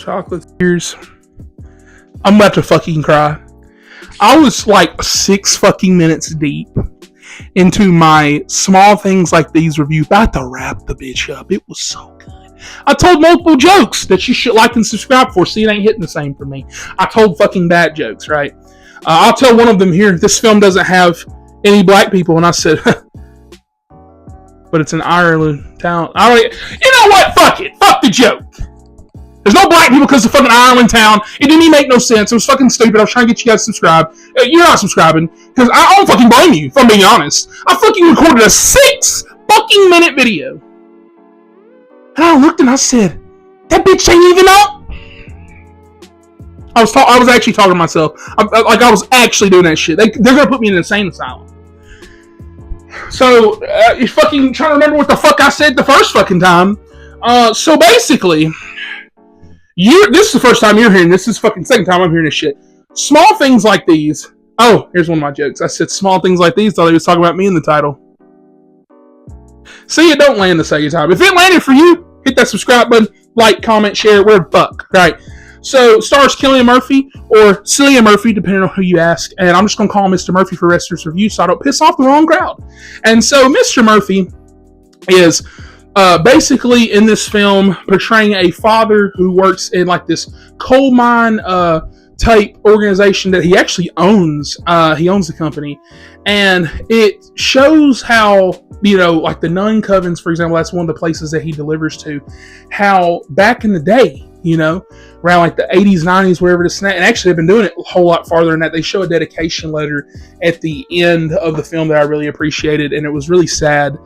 chocolate tears. I'm about to fucking cry. I was like 6 fucking minutes deep into my Small Things Like These review, about to wrap the bitch up. It was so good. I told multiple jokes that you should like and subscribe for, so it ain't hitting the same for me. I told fucking bad jokes, right? I'll tell one of them here. This film doesn't have any black people, and I said, but it's an Ireland town. You know what? Fuck it. Fuck the joke. There's no black people because it's a fucking Ireland town. It didn't even make no sense. It was fucking stupid. I was trying to get you guys to subscribe. You're not subscribing because I don't fucking blame you, if I'm being honest. I fucking recorded a 6 fucking minute video. And I looked and I said, that bitch ain't even up. I was actually talking to myself. I was actually doing that shit. They're going to put me in an insane asylum. So, you're fucking trying to remember what the fuck I said the first fucking time. So basically, this is the first time you're hearing this. This is the fucking second time I'm hearing this shit. Small Things Like These. Oh, here's one of my jokes. I said small things like these. Thought he was talking about me in the title. See, it don't land the second time. If it landed for you, hit that subscribe button, like, comment, share, where the fuck, right? So, stars Cillian Murphy, or Cillian Murphy, depending on who you ask, and I'm just going to call him Mr. Murphy for the rest of this review so I don't piss off the wrong crowd. And so, Mr. Murphy is basically in this film portraying a father who works in like this coal mine type organization that he actually owns. He owns the company, and it shows how, you know, like the nun covens, for example, that's one of the places that he delivers to, how back in the day, you know, around like the 80s, 90s, wherever this and actually they've been doing it a whole lot farther than that. They show a dedication letter at the end of the film that I really appreciated, and it was really sad.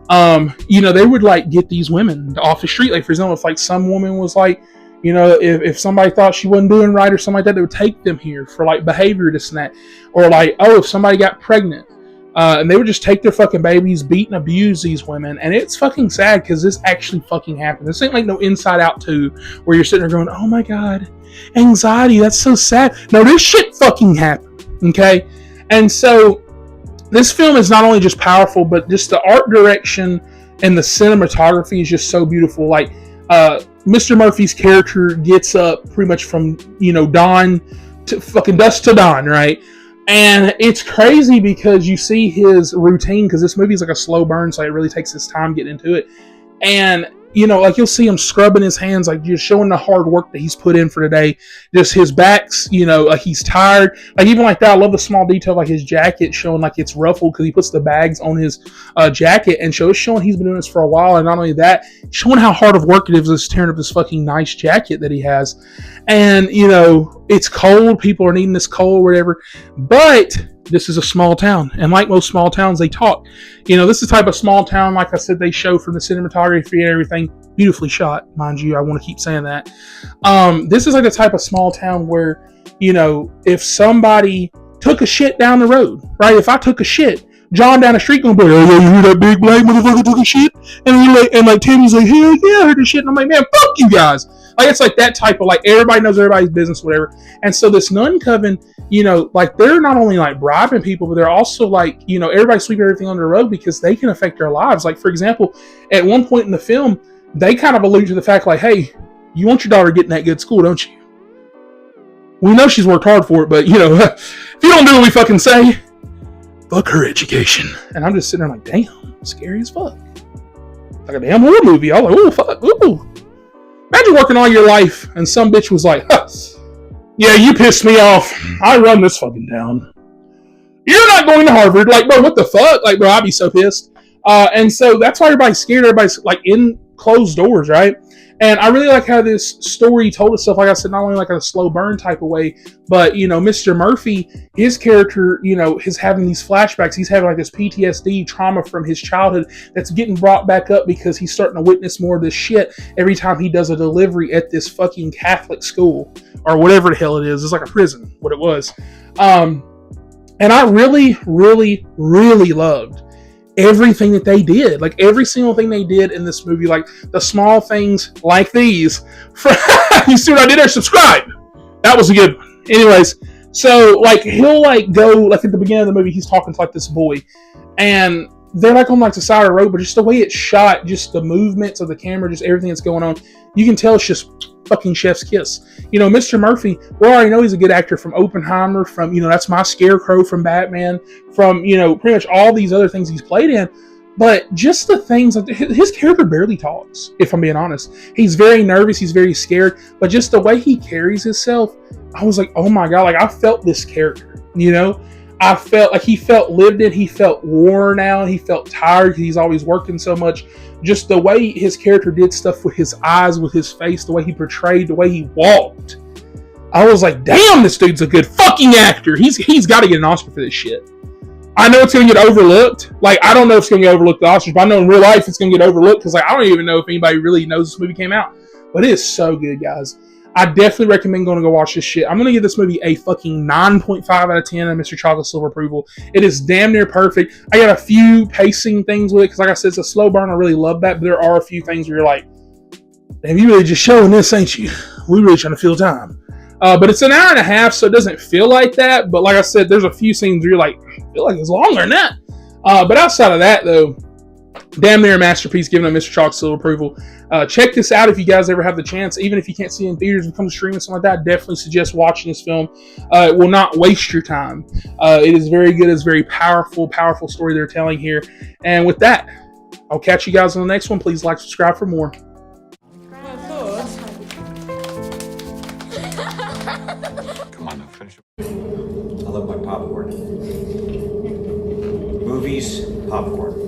You know, they would like get these women off the street. Like, for example, if like some woman was like, you know, if somebody thought she wasn't doing right or something like that, they would take them here for like behavior, this and that. Or like, oh, if somebody got pregnant, and they would just take their fucking babies, beat and abuse these women. And it's fucking sad because this actually fucking happened. This ain't like no Inside Out 2 where you're sitting there going, oh my God, anxiety, that's so sad. No, this shit fucking happened. Okay. And so this film is not only just powerful, but just the art direction and the cinematography is just so beautiful. Like, Mr. Murphy's character gets up pretty much from, you know, dawn to fucking dusk to dawn, right? And it's crazy because you see his routine, because this movie is like a slow burn, so it really takes his time getting into it. And, you know, like you'll see him scrubbing his hands, like just showing the hard work that he's put in for the day. Just his back's, you know, like he's tired. Like even like that, I love the small detail, like his jacket showing like it's ruffled because he puts the bags on his jacket, and it's showing he's been doing this for a while. And not only that, showing how hard of work it is just tearing up this fucking nice jacket that he has. And, you know, it's cold. People are needing this coal or whatever. But this is a small town, and like most small towns, they talk. You know, this is the type of small town, like I said, they show from the cinematography and everything. Beautifully shot, mind you. I want to keep saying that. This is like the type of small town where, you know, if somebody took a shit down the road, right? If I took a shit, John down the street gonna be like, oh yeah, you hear that big black motherfucker took a shit? And like Timmy's like, hell yeah, I heard the shit. And I'm like, man, fuck you guys. Like, it's like that type of, like, everybody knows everybody's business, whatever. And so this nun coven, you know, like, they're not only like bribing people, but they're also like, you know, everybody sweeping everything under the rug because they can affect their lives. Like, for example, at one point in the film, they kind of allude to the fact, like, hey, you want your daughter getting that good school, don't you? We know she's worked hard for it, but, you know, if you don't do what we fucking say, fuck her education. And I'm just sitting there like, damn, scary as fuck. Like a damn horror movie. I was like, ooh, fuck, ooh. Imagine working all your life and some bitch was like, huh, yeah, you pissed me off. I run this fucking town. You're not going to Harvard. Like, bro, what the fuck? Like, bro, I'd be so pissed. And so that's why everybody's scared. Everybody's like in closed doors, right? And I really like how this story told itself, like I said, not only like a slow burn type of way, but, you know, Mr. Murphy, his character, you know, is having these flashbacks. He's having like this PTSD trauma from his childhood that's getting brought back up because he's starting to witness more of this shit every time he does a delivery at this fucking Catholic school or whatever the hell it is. It's like a prison, what it was. And I really, really, really loved everything that they did. Like every single thing they did in this movie, like the small things like these. You see what I did there? Subscribe. That was a good one. Anyways, so like he'll like go like at the beginning of the movie, he's talking to like this boy, and they're like on like the side of the road, but just the way it's shot, just the movements of the camera, just everything that's going on, you can tell it's just fucking chef's kiss. You know, Mr. Murphy, we already know he's a good actor from Oppenheimer, from, you know, that's my Scarecrow from Batman, from, you know, pretty much all these other things he's played in. But just the things, his character barely talks, if I'm being honest. He's very nervous, he's very scared, but just the way he carries himself, I was like, oh my God, like I felt this character, you know? I felt like he felt lived in, he felt worn out, he felt tired, he's always working so much. Just the way his character did stuff with his eyes, with his face, the way he portrayed, the way he walked. I was like, damn, this dude's a good fucking actor. He's got to get an Oscar for this shit. I know it's going to get overlooked. Like, I don't know if it's going to get overlooked at the Oscars, but I know in real life it's going to get overlooked because, like, I don't even know if anybody really knows this movie came out. But it is so good, guys. I definitely recommend going to go watch this shit. I'm going to give this movie a fucking 9.5 out of 10 on Mr. Chocolate Silver approval. It is damn near perfect. I got a few pacing things with it because, like I said, it's a slow burn. I really love that. But there are a few things where you're like, damn, you really just showing this, ain't you? We really trying to fill time. But it's an hour and a half, so it doesn't feel like that. But like I said, there's a few scenes where you're like, I feel like it's longer than that. But outside of that, though, damn near a masterpiece, giving a Mr. Chocolate Silver approval. Check this out if you guys ever have the chance. Even if you can't see it in theaters and come streaming, something like that, I definitely suggest watching this film. It will not waste your time. It is very good. It's very powerful, powerful story they're telling here. And with that, I'll catch you guys on the next one. Please like, subscribe for more. Come on, now, finish it. I love my popcorn. Movies, popcorn.